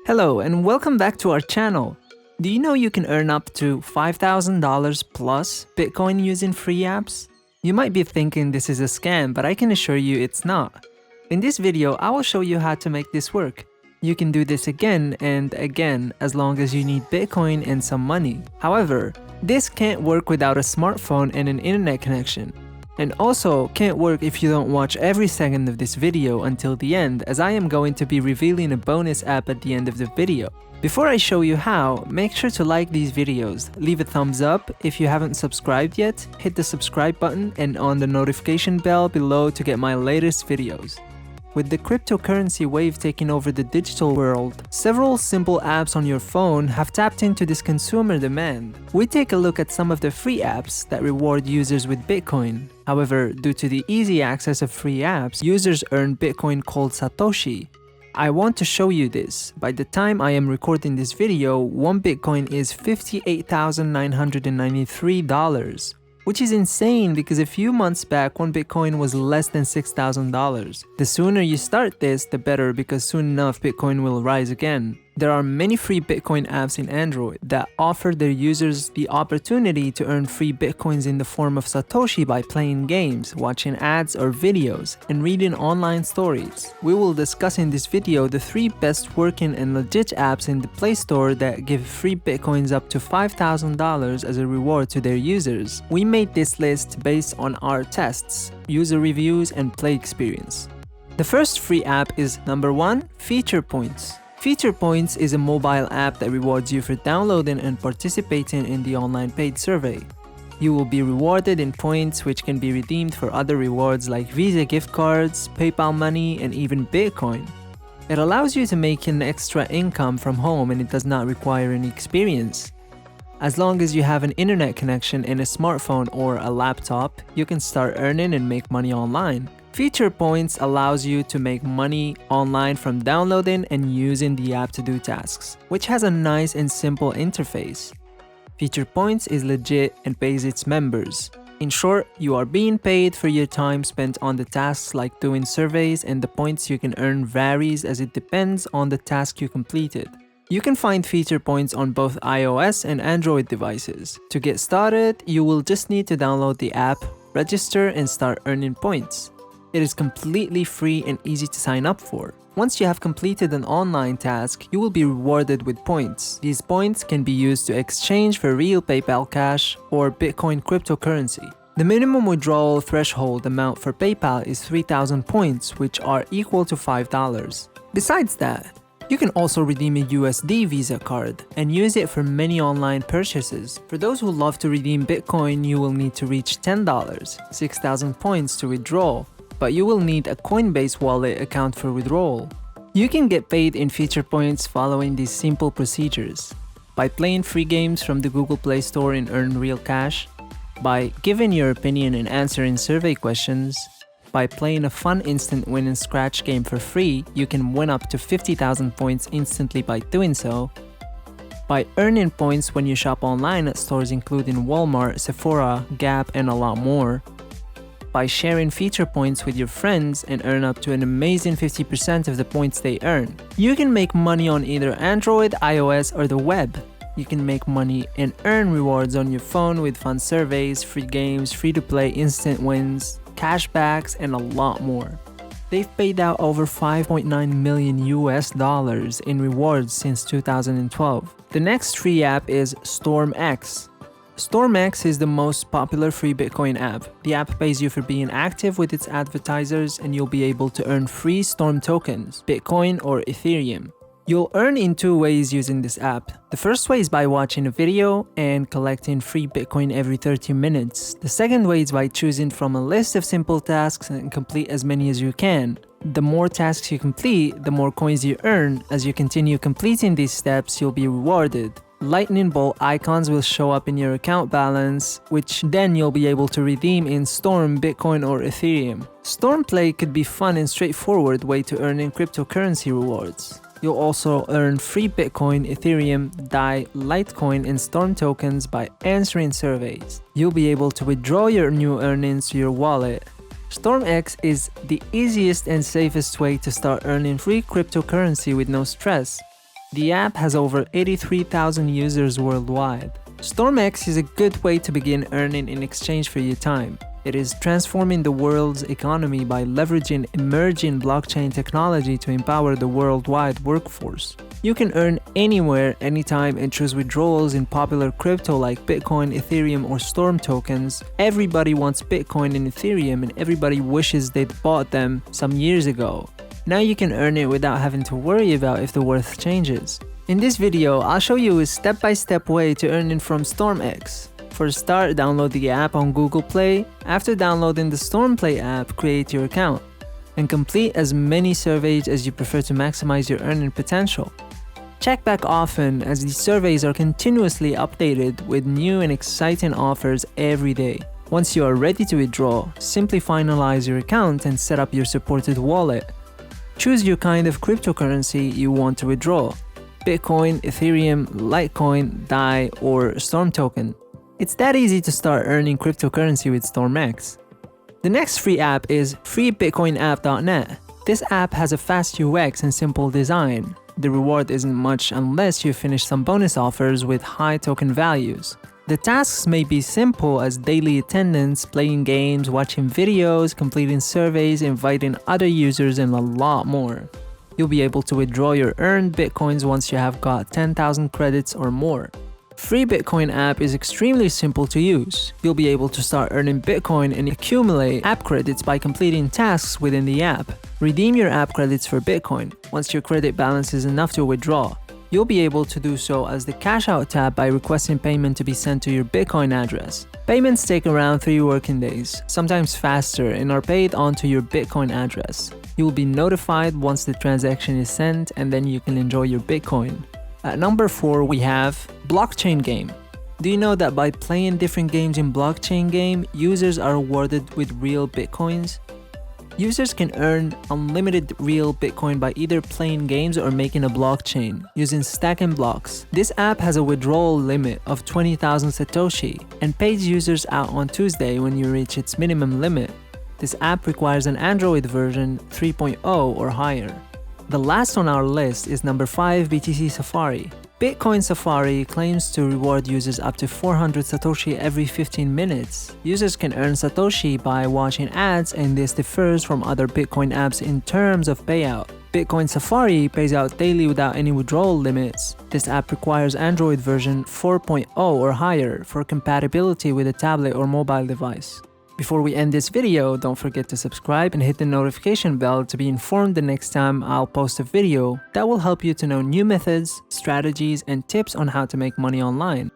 Hello and welcome back to our channel. Do you know you can earn up to $5,000 plus Bitcoin using free apps? You might be thinking this is a scam, but I can assure you it's not. In this video, I will show you how to make this work. You can do this again and again as long as you need Bitcoin and some money. However, this can't work without a smartphone and an internet connection. And also can't work if you don't watch every second of this video until the end, as I am going to be revealing a bonus app at the end of the video. Before I show you how, make sure to like these videos, leave a thumbs up. If you haven't subscribed yet, hit the subscribe button and on the notification bell below to get my latest videos. With the cryptocurrency wave taking over the digital world, several simple apps on your phone have tapped into this consumer demand. We take a look at some of the free apps that reward users with Bitcoin. However, due to the easy access of free apps, users earn Bitcoin called Satoshi. I want to show you this. By the time I am recording this video, one Bitcoin is $58,993. Which is insane because a few months back, one Bitcoin was less than $6,000. The sooner you start this, the better, because soon enough Bitcoin will rise again. There are many free Bitcoin apps in Android that offer their users the opportunity to earn free Bitcoins in the form of Satoshi by playing games, watching ads or videos, and reading online stories. We will discuss in this video the 3 best working and legit apps in the Play Store that give free Bitcoins up to $5,000 as a reward to their users. We made this list based on our tests, user reviews, and play experience. The first free app is number 1, FeaturePoints. FeaturePoints is a mobile app that rewards you for downloading and participating in the online paid survey. You will be rewarded in points which can be redeemed for other rewards like Visa gift cards, PayPal money, and even Bitcoin. It allows you to make an extra income from home and it does not require any experience. As long as you have an internet connection and a smartphone or a laptop, you can start earning and make money online. FeaturePoints allows you to make money online from downloading and using the app to do tasks, which has a nice and simple interface. FeaturePoints is legit and pays its members. In short, you are being paid for your time spent on the tasks like doing surveys, and the points you can earn varies as it depends on the task you completed. You can find FeaturePoints on both iOS and Android devices. To get started, you will just need to download the app, register, and start earning points. It is completely free and easy to sign up for. Once you have completed an online task, you will be rewarded with points. These points can be used to exchange for real PayPal cash or Bitcoin cryptocurrency. The minimum withdrawal threshold amount for PayPal is 3,000 points, which are equal to $5. Besides that, you can also redeem a USD Visa card and use it for many online purchases. For those who love to redeem Bitcoin, you will need to reach $10, 6,000 points to withdraw, but you will need a Coinbase wallet account for withdrawal. You can get paid in FeaturePoints following these simple procedures: by playing free games from the Google Play Store and earn real cash, by giving your opinion and answering survey questions, by playing a fun instant win and scratch game for free, you can win up to 50,000 points instantly by doing so, by earning points when you shop online at stores including Walmart, Sephora, Gap, and a lot more, by sharing FeaturePoints with your friends and earn up to an amazing 50% of the points they earn. You can make money on either Android, iOS, or the web. You can make money and earn rewards on your phone with fun surveys, free games, free-to-play instant wins, cashbacks, and a lot more. They've paid out over $5.9 million in rewards since 2012. The next free app is StormX. StormX is the most popular free Bitcoin app. The app pays you for being active with its advertisers, and you'll be able to earn free Storm tokens, Bitcoin or Ethereum. You'll earn in 2 ways using this app. The first way is by watching a video and collecting free Bitcoin every 30 minutes. The second way is by choosing from a list of simple tasks and complete as many as you can. The more tasks you complete, the more coins you earn. As you continue completing these steps, you'll be rewarded. Lightning bolt icons will show up in your account balance, which then you'll be able to redeem in Storm, Bitcoin, or Ethereum. Storm Play could be fun and straightforward way to earn cryptocurrency rewards. You'll also earn free Bitcoin, Ethereum, DAI, Litecoin, and Storm tokens by answering surveys. You'll be able to withdraw your new earnings to your wallet. StormX is the easiest and safest way to start earning free cryptocurrency with no stress. The app has over 83,000 users worldwide. StormX is a good way to begin earning in exchange for your time. It is transforming the world's economy by leveraging emerging blockchain technology to empower the worldwide workforce. You can earn anywhere, anytime, and choose withdrawals in popular crypto like Bitcoin, Ethereum, or Storm tokens. Everybody wants Bitcoin and Ethereum, and everybody wishes they'd bought them some years ago. Now you can earn it without having to worry about if the worth changes. In this video, I'll show you a step-by-step way to earn from StormX. For a start, download the app on Google Play. After downloading the StormPlay app, create your account and complete as many surveys as you prefer to maximize your earning potential. Check back often, as these surveys are continuously updated with new and exciting offers every day. Once you are ready to withdraw, simply finalize your account and set up your supported wallet. Choose your kind of cryptocurrency you want to withdraw: Bitcoin, Ethereum, Litecoin, DAI, or Storm token. It's that easy to start earning cryptocurrency with StormX. The next free app is freebitcoinapp.net. This app has a fast UX and simple design. The reward isn't much unless you finish some bonus offers with high token values. The tasks may be simple as daily attendance, playing games, watching videos, completing surveys, inviting other users, and a lot more. You'll be able to withdraw your earned bitcoins once you have got 10,000 credits or more. Free Bitcoin app is extremely simple to use. You'll be able to start earning Bitcoin and accumulate app credits by completing tasks within the app. Redeem your app credits for Bitcoin once your credit balance is enough to withdraw. You'll be able to do so as the Cash Out tab by requesting payment to be sent to your Bitcoin address. Payments take around 3 working days, sometimes faster, and are paid onto your Bitcoin address. You will be notified once the transaction is sent, and then you can enjoy your Bitcoin. At number 4, we have Blockchain Game. Do you know that by playing different games in Blockchain Game, users are awarded with real Bitcoins? Users can earn unlimited real Bitcoin by either playing games or making a blockchain using stacking blocks. This app has a withdrawal limit of 20,000 Satoshi and pays users out on Tuesday when you reach its minimum limit. This app requires an Android version 3.0 or higher. The last on our list is number 5, BTC Safari. Bitcoin Safari claims to reward users up to 400 Satoshi every 15 minutes. Users can earn Satoshi by watching ads, and this differs from other Bitcoin apps in terms of payout. Bitcoin Safari pays out daily without any withdrawal limits. This app requires Android version 4.0 or higher for compatibility with a tablet or mobile device. Before we end this video, don't forget to subscribe and hit the notification bell to be informed the next time I'll post a video that will help you to know new methods, strategies, and tips on how to make money online.